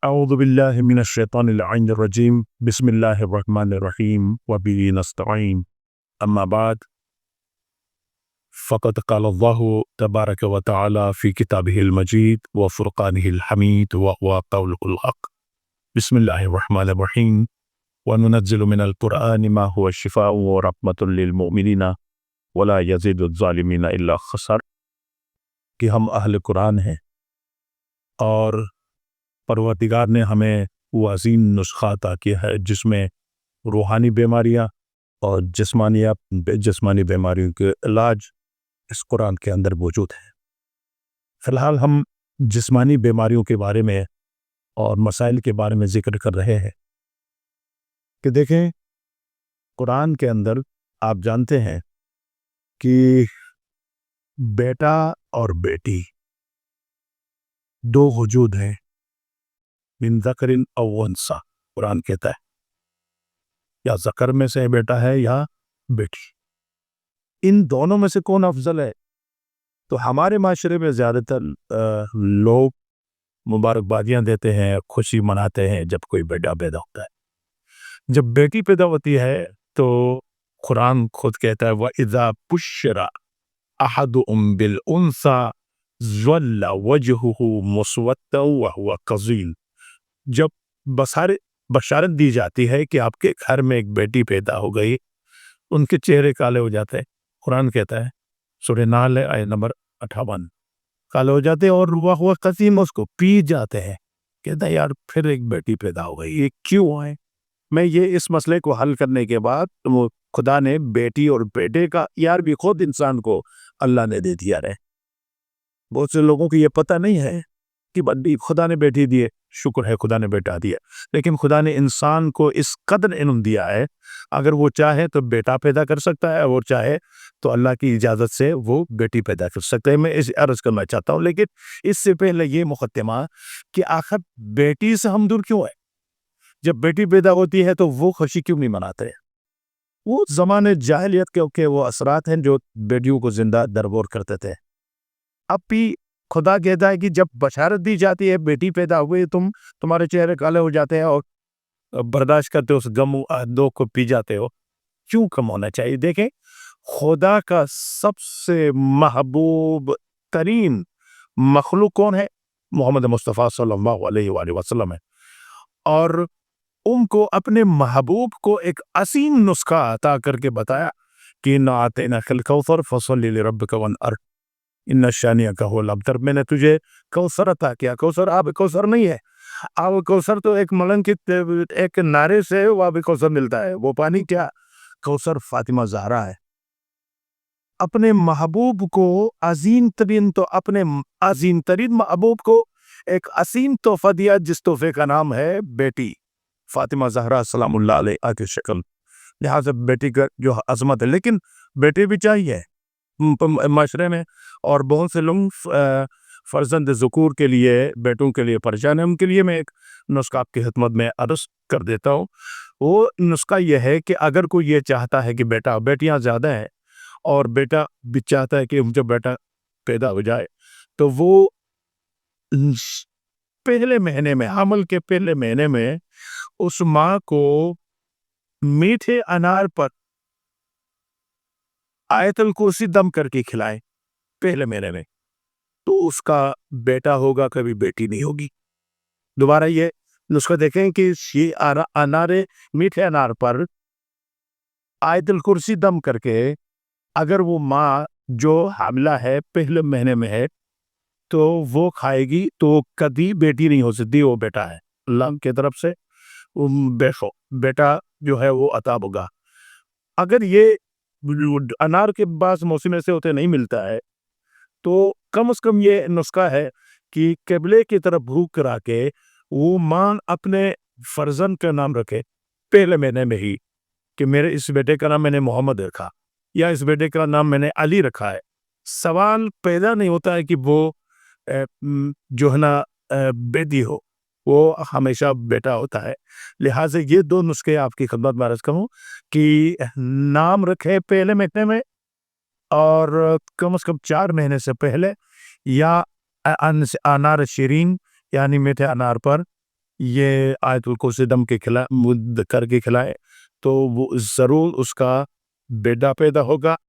اعوذ باللہ من الشیطان اللعین الرجیم بسم اللہ الرحمن الرحیم وبہ نستعین اما بعد فقد قال اللہ تبارک و تعالی فی کتابہ المجید وفرقانہ الحمید وهو قول الحق بسم اللہ الرحمن الرحیم وننزل من القرآن ما هو شفاء ورحمة للمؤمنین ولا یزید الظالمین الا خسر کہ ہم اہل قرآن ہیں اور پروردگار نے ہمیں وہ عظیم نسخہ عطا کیا ہے جس میں روحانی بیماریاں اور جسمانی بیماریوں کے علاج اس قرآن کے اندر موجود ہے۔ فی الحال ہم جسمانی بیماریوں کے بارے میں اور مسائل کے بارے میں ذکر کر رہے ہیں کہ دیکھیں قرآن کے اندر آپ جانتے ہیں کہ بیٹا اور بیٹی دو وجود ہیں، من ذکر او انثی، قرآن کہتا ہے یا ذکر میں سے بیٹا ہے یا بیٹی، ان دونوں میں سے کون افضل ہے؟ تو ہمارے معاشرے میں زیادہ تر لوگ مبارکبادیاں دیتے ہیں، خوشی مناتے ہیں جب کوئی بیٹا پیدا ہوتا ہے۔ جب بیٹی پیدا ہوتی ہے تو قرآن خود کہتا ہے وَإِذَا بُشِّرَ أَحَدُهُم بِالْأُنثىٰ ظَلَّ وَجْهُهُ مُسْوَدًّا وَهُوَ كَظِيمٌ، جب بشارت دی جاتی ہے کہ آپ کے گھر میں ایک بیٹی پیدا ہو گئی، ان کے چہرے کالے ہو جاتے ہیں۔ قرآن کہتا ہے سورہ نحل آیت نمبر 58، کالے ہو جاتے ہیں اور وہ قسیم اس کو پی جاتے ہیں، کہتا ہے یار پھر ایک بیٹی پیدا ہو گئی، یہ کیوں ہے؟ میں یہ اس مسئلے کو حل کرنے کے بعد خدا نے بیٹی اور بیٹے کا یار بھی خود انسان کو اللہ نے دے دیا رہے۔ بہت سے لوگوں کو یہ پتہ نہیں ہے کہ خدا نے بیٹی دی ہے، شکر ہے خدا نے بیٹا دیا، لیکن خدا نے انسان کو اس قدر علم دیا ہے، اگر وہ چاہے تو بیٹا پیدا کر سکتا ہے، اور چاہے تو اللہ کی اجازت سے وہ بیٹی پیدا کر سکتا ہے۔ میں اس عرض کرنا چاہتا ہوں، لیکن اس سے پہلے یہ مقدمہ کہ آخر بیٹی سے ہم دور کیوں ہے؟ جب بیٹی پیدا ہوتی ہے تو وہ خوشی کیوں نہیں مناتے ہیں؟ وہ زمانے جاہلیت کے وہ اثرات ہیں جو بیٹیوں کو زندہ دربور کرتے تھے۔ اب بھی خدا کہتا ہے کہ جب بشارت دی جاتی ہے بیٹی پیدا ہوئی، تمہارے چہرے کالے ہو جاتے ہیں اور برداشت کرتے ہو، اس غم دو کو پی جاتے ہو، کیوں کم ہونا چاہیے؟ دیکھیں خدا کا سب سے محبوب ترین مخلوق کون ہے؟ محمد مصطفیٰ صلی اللہ علیہ وآلہ وسلم ہے، اور ان کو اپنے محبوب کو ایک عظیم نسخہ عطا کر کے بتایا کہ اِنَّا أَعْطَيْنَاكَ الْكَوْثَرَ فَصَلِّ لِرَبِّكَ وَانْحَرْ إِنَّ شَانِئَكَ هُوَ الْأَبْتَرُ، میں نے تجھے کوثر عطا کیا۔ کوثر آب کوثر نہیں ہے، آب کوثر تو ایک ملنگ کی ایک نعرے سے وہ آب کوثر ملتا ہے، وہ پانی کیا؟ کوثر فاطمہ زہرا ہے۔ اپنے محبوب کو عظیم ترین محبوب کو ایک عظیم تحفہ دیا، جس تحفے کا نام ہے بیٹی فاطمہ زہرا سلام اللہ علیہا کی شکل، لہٰذا بیٹی کا جو عظمت ہے۔ لیکن بیٹے بھی چاہیے معاشرے میں، اور بہت سے لوگ فرزند ذکور کے لیے، بیٹوں کے لیے پریشان ہیں۔ ان کے لیے میں ایک نسخہ آپ کی خدمت میں عرض کر دیتا ہوں۔ وہ نسخہ یہ ہے کہ اگر کوئی یہ چاہتا ہے کہ بیٹیاں زیادہ ہیں اور بیٹا بھی چاہتا ہے کہ جب بیٹا پیدا ہو جائے تو وہ پہلے مہینے میں، حمل کے پہلے مہینے میں اس ماں کو میٹھے انار پر آیت الکرسی دم کر کے کھلائے پہلے مہینے میں، تو اس کا بیٹا ہوگا، کبھی بیٹی نہیں ہوگی۔ دوبارہ یہ نسخہ دیکھیں کہ یہ میٹھے انار پر آیت الکرسی دم کر کے اگر وہ ماں جو حاملہ ہے پہلے مہینے میں ہے تو وہ کھائے گی تو کبھی بیٹی نہیں ہو سکتی، وہ بیٹا ہے اللہ کی طرف سے، بیٹا جو ہے وہ عطا ہوگا۔ اگر یہ انار کے بعض موسم ایسے ہوتے نہیں ملتا ہے تو کم از کم یہ نسخہ ہے کہ قبلے کی طرف بھوک کرا کے وہ ماں اپنے فرزند کا نام رکھے پہلے مہینے میں ہی، کہ میرے اس بیٹے کا نام میں نے محمد رکھا، یا اس بیٹے کا نام میں نے علی رکھا ہے۔ سوال پیدا نہیں ہوتا ہے کہ وہ جو ہے نا بیٹی ہو، وہ ہمیشہ بیٹا ہوتا ہے۔ لہٰذا یہ دو نسخے آپ کی خدمت میں عرض کروں کہ نام رکھے پہلے مہینے میں، اور کم از کم 4 مہینے سے پہلے، یا انار شیرین یعنی میٹھے انار پر یہ آیت الکرسی دم کے کر کے کھلائے تو وہ ضرور اس کا بیٹا پیدا ہوگا